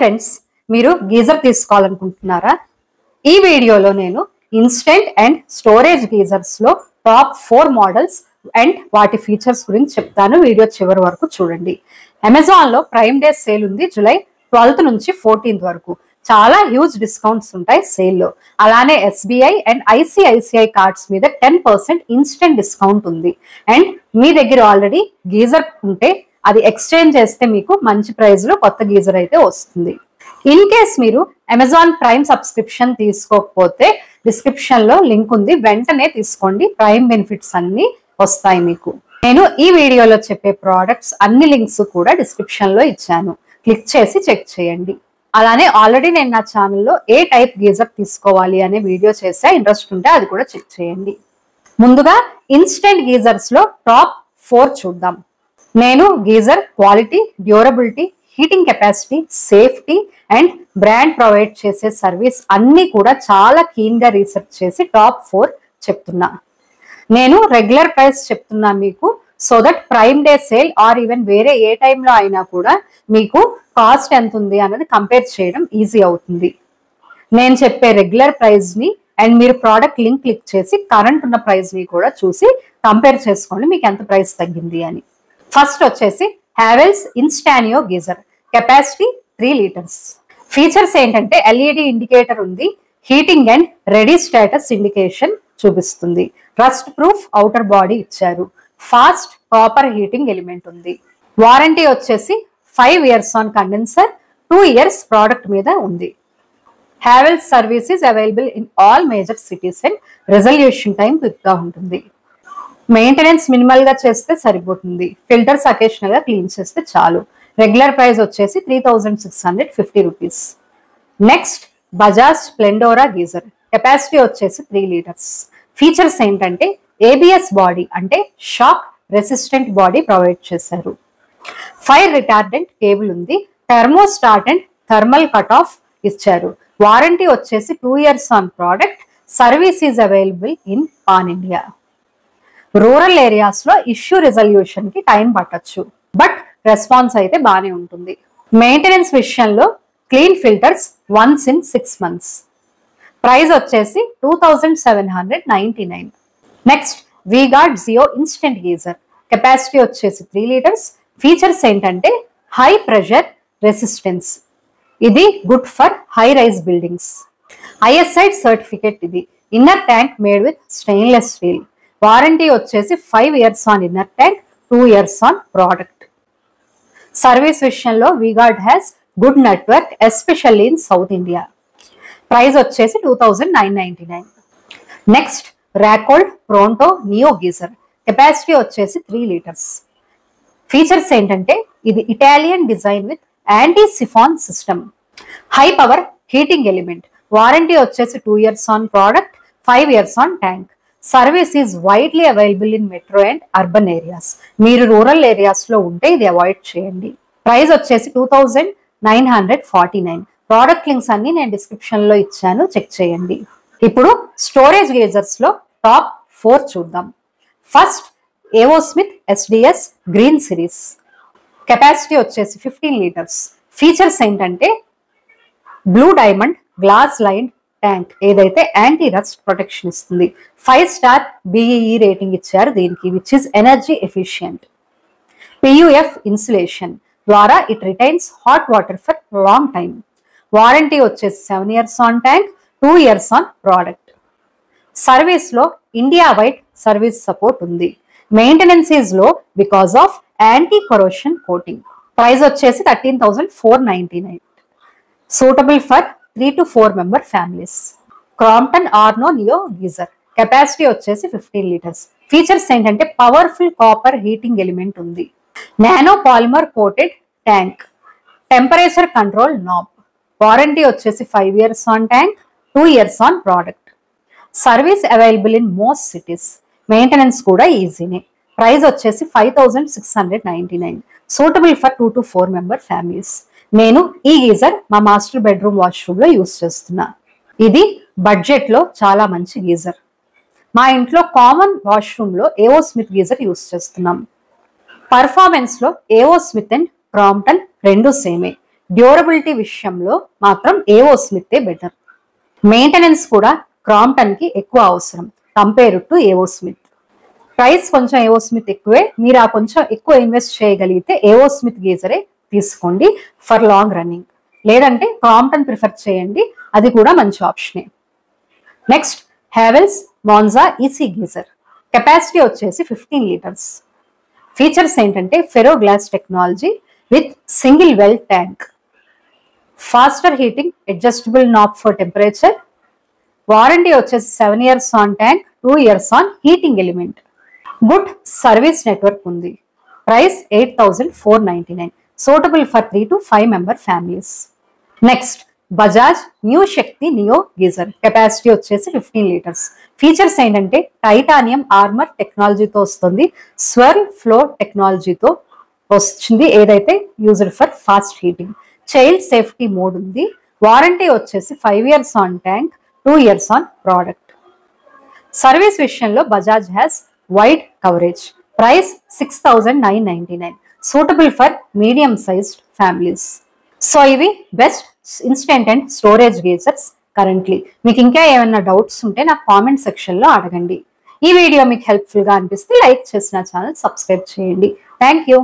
Friends, మీరు geyser తీసుకోవాలనుకుంటున్నారా? ఈ వీడియోలో నేను ఇన్స్టెంట్ అండ్ స్టోరేజ్ గీజర్స్ లో టాప్ 4 మోడల్స్ అండ్ వాటి ఫీచర్స్ గురించి చెప్తాను. వీడియో చివరి వరకు చూడండి. అమెజాన్ లో ప్రైమ్ డే సేల్ ఉంది జూలై 12 నుంచి 14 వరకు. చాలా హ్యూజ్ డిస్కౌంట్స్ ఉంటాయి సేల్లో. అలానే SBI అండ్ ICICI కార్డ్స్ మీద 10% ఇన్స్టెంట్ డిస్కౌంట్ ఉంది. అండ్ మీ దగ్గర ఆల్రెడీ గీజర్ ఉంటే అది ఎక్స్చేంజ్ చేస్తే మీకు మంచి ప్రైస్ లో కొత్త గీజర్ అయితే వస్తుంది. ఇన్ కేస్ మీరు అమెజాన్ ప్రైమ్ సబ్స్క్రిప్షన్ తీసుకోకపోతే డిస్క్రిప్షన్ లో లింక్ ఉంది, వెంటనే తీసుకోండి. ప్రైమ్ బెనిఫిట్స్ అన్ని వస్తాయి మీకు. నేను ఈ వీడియోలో చెప్పే ప్రోడక్ట్స్ అన్ని లింక్స్ కూడా డిస్క్రిప్షన్ లో ఇచ్చాను, క్లిక్ చేసి చెక్ చేయండి. అలానే ఆల్రెడీ నేను నా ఛానల్లో ఏ టైప్ గీజర్ తీసుకోవాలి అనే వీడియో చేసా, ఇంట్రెస్ట్ ఉంటే అది కూడా చెక్ చేయండి. ముందుగా ఇన్స్టెంట్ గీజర్స్ లో టాప్ 4 చూద్దాం. నేను geyser quality, durability, heating capacity, safety and brand provide చేసే సర్వీస్ అన్ని కూడా చాలా కీన్ గా రీసెర్చ్ చేసి టాప్ 4 చెప్తున్నా. నేను రెగ్యులర్ ప్రైస్ చెప్తున్నా మీకు, so that prime day sale are even వేరే ఏ టైంలో అయినా కూడా మీకు కాస్ట్ ఎంత ఉంది అన్నది కంపేర్ చేయడం ఈజీ అవుతుంది. నేను చెప్పే రెగ్యులర్ ప్రైస్ ని అండ్ మీరు ప్రోడక్ట్ లింక్ క్లిక్ చేసి కరెంట్ ఉన్న ప్రైస్ ని కూడా చూసి కంపేర్ చేసుకోండి మీకు ఎంత ప్రైస్ తగ్గింది అని. ఫస్ట్ వచ్చేసి Havells Instanio geyser, capacity 3 litres. Features ఏంటంటే LED ఇండికేటర్ ఉంది, heating and ready status indication చూపిస్తుంది, రస్ట్ ప్రూఫ్ అవుటర్ బాడీ ఇచ్చారు, ఫాస్ట్ కాపర్ హీటింగ్ ఎలిమెంట్ ఉంది. వారంటీ వచ్చేసి 5 years on condenser, 2 years product మీద ఉంది. Havells service is available in all major cities and resolution time quick గా ఉంటుంది. Maintenance minimal గా చేస్తే సరిపోతుంది, ఫిల్టర్స్ అకేషనల్ గా క్లీన్ చేస్తే చాలు. రెగ్యులర్ ప్రైస్ వచ్చేసి 3650 rupees. Next Bajaj Splendora geyser, capacity వచ్చేసి 3 లీటర్స్. ఫీచర్స్ ఏంటంటే ABS బాడీ అంటే షాక్ రెసిస్టెంట్ బాడీ ప్రొవైడ్ చేశారు, ఫైర్ రిటార్డెంట్ కేబుల్ ఉంది, thermostat and thermal cut off ఇచ్చారు. వారంటీ వచ్చేసి 2 years on product. Service is available in pan India. Rural areas లో issue resolution కి time పట్టొచ్చు, but response అయితే బాగానే ఉంటుంది. మెయింటెనెన్స్ విషయంలో clean filters once in 6 months. Price వచ్చేసి 2799. Next V-Guard Zio instant geyser, capacity వచ్చేసి 3 లీటర్స్. ఫీచర్స్ ఏంటంటే హై ప్రెషర్ రెసిస్టెన్స్, ఇది good for high rise buildings. ISI certificate ఇది. Inner tank made with stainless steel. Warranty వచ్చేసి 5 years on inner tank, 2 years on product. Service విషయంలో V-Guard has good network especially in south India. Price వచ్చేసి 2999. Next Racold Pronto Neo geyser, capacity వచ్చేసి 3 litres. Features ఏంటంటే ఇది Italian design with anti siphon system, high power heating element. Warranty వచ్చేసి 2 years on product, 5 years on tank. Service is widely available in metro and urban areas. మీరు rural areas లో ఉంటే ఇది avoid చేయండి. Price వచ్చేసి 2949. Product links అన్ని నేను description లో ఇచ్చాను, చెక్ చేయండి. ఇప్పుడు స్టోరేజ్ గీజర్స్ లో టాప్ 4 చూద్దాం. First A O Smith SDS green series, capacity వచ్చేసి 15 లీటర్స్. ఫీచర్స్ ఏంటంటే blue diamond glass line tank, ఏదైతే యాంటీ రస్ట్ ప్రొటెక్షన్ ఇస్తుంది. 5 స్టార్ BEE రేటింగ్ ఇచ్చారు దీనికి, which is energy efficient. PUF insulation ద్వారా it retains hot water for long time. Warranty వచ్చేసి 7 years on tank, 2 years on product. Service లో India wide service support ఉంది. Maintenance is low because of anti corrosion coating. Price వచ్చేసి 13,499. Suitable for 3 to 4 member families. Crompton Arno Neo geyser, capacity వచ్చేసి 15 litres. Features ఏంటంటే powerful copper heating element ఉంది, nano polymer coated tank, temperature control knob. Warranty వచ్చేసి 5 years on tank, 2 years on product. Service available in most cities. Maintenance కూడా ఈజీనే. Price వచ్చేసి 5699. Suitable for 2 to 4 member families. నేను ఈ geyser మా master bedroom washroom లో use చేస్తున్నా. ఇది బడ్జెట్ లో చాలా మంచి గీజర్. మా ఇంట్లో కామన్ వాష్రూమ్ లో ఏవోస్మిత్ గీజర్ యూస్ చేస్తున్నాం. పర్ఫార్మెన్స్ లో ఏవోస్మిత్ అండ్ క్రాంప్టన్ రెండు సేమే. డ్యూరబిలిటీ విషయంలో మాత్రం ఏవో స్మిత్ బెటర్. మెయింటెనెన్స్ కూడా క్రాంప్టన్ కి ఎక్కువ అవసరం కంపేర్ టు ఏవో స్మిత్. ప్రైస్ కొంచెం ఏవో స్మిత్ ఎక్కువే, మీరు ఆ కొంచెం ఎక్కువ ఇన్వెస్ట్ చేయగలిగితే ఏవో స్మిత్ గీజరే తీసుకోండి ఫర్ లాంగ్ రన్నింగ్. లేదంటే క్రాంప్టన్ ప్రిఫర్ చేయండి, అది కూడా మంచి ఆప్షనే. Next Havells Monza EC geyser. Capacity వచ్చేసి 15 లీటర్స్. ఫీచర్స్ ఏంటంటే Ferro glass technology with single weld tank, faster heating, adjustable knob for temperature. Warranty వచ్చేసి 7 years on tank, 2 years on heating element. Good service network ఉంది. Price 8,499. Suitable for 3 to 5 member families. Next Bajaj new Shakti Neo geyser. Capacity వచ్చేసి 15 litres. Features ఏంటంటే titanium armour టెక్నాలజీతో వస్తుంది, swirl flow టెక్నాలజీతో వస్తుంది, ఏదైతే used for fast heating. Child safety mode ఉంది. Warranty వచ్చేసి 5 years on tank, 2 years on product. Service విషయంలో Bajaj has wide coverage. Price 6,999. Suitable for medium sized families. So ఇవి best instant and storage geysers currently. మీకు ఇంకా ఏమైనా doubts ఉంటే నాకు comment సెక్షన్లో అడగండి. ఈ వీడియో మీకు హెల్ప్ఫుల్గా అనిపిస్తే లైక్ చేసి నా ఛానల్ సబ్స్క్రైబ్ చేయండి. Thank you.